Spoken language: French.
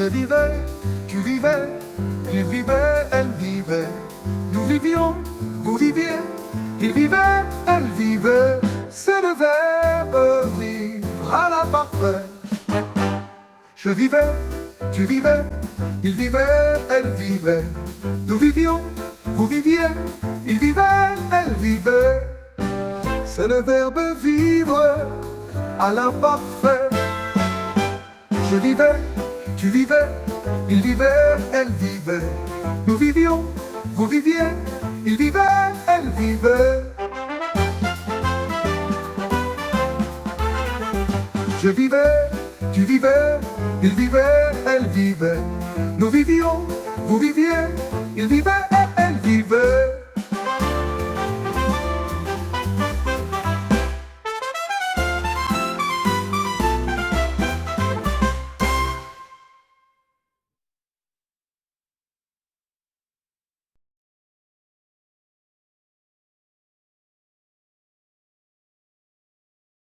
Je vivais, tu vivais, il vivait, elle vivait. Nous vivions, vous viviez, il vivait, elle vivait. C'est le verbe vivre à l'imparfait. Je vivais, tu vivais, il vivait, elle vivait. Nous vivions, vous viviez, il vivait, elle vivait. C'est le verbe vivre à l'imparfait. Je vivais, tu vivais, il vivait, elle vivait. Nous vivions, vous viviez, il vivait, elle vivait. Je vivais, tu vivais, il vivait, elle vivait. Nous vivions, vous viviez, il vivait, elle vivait.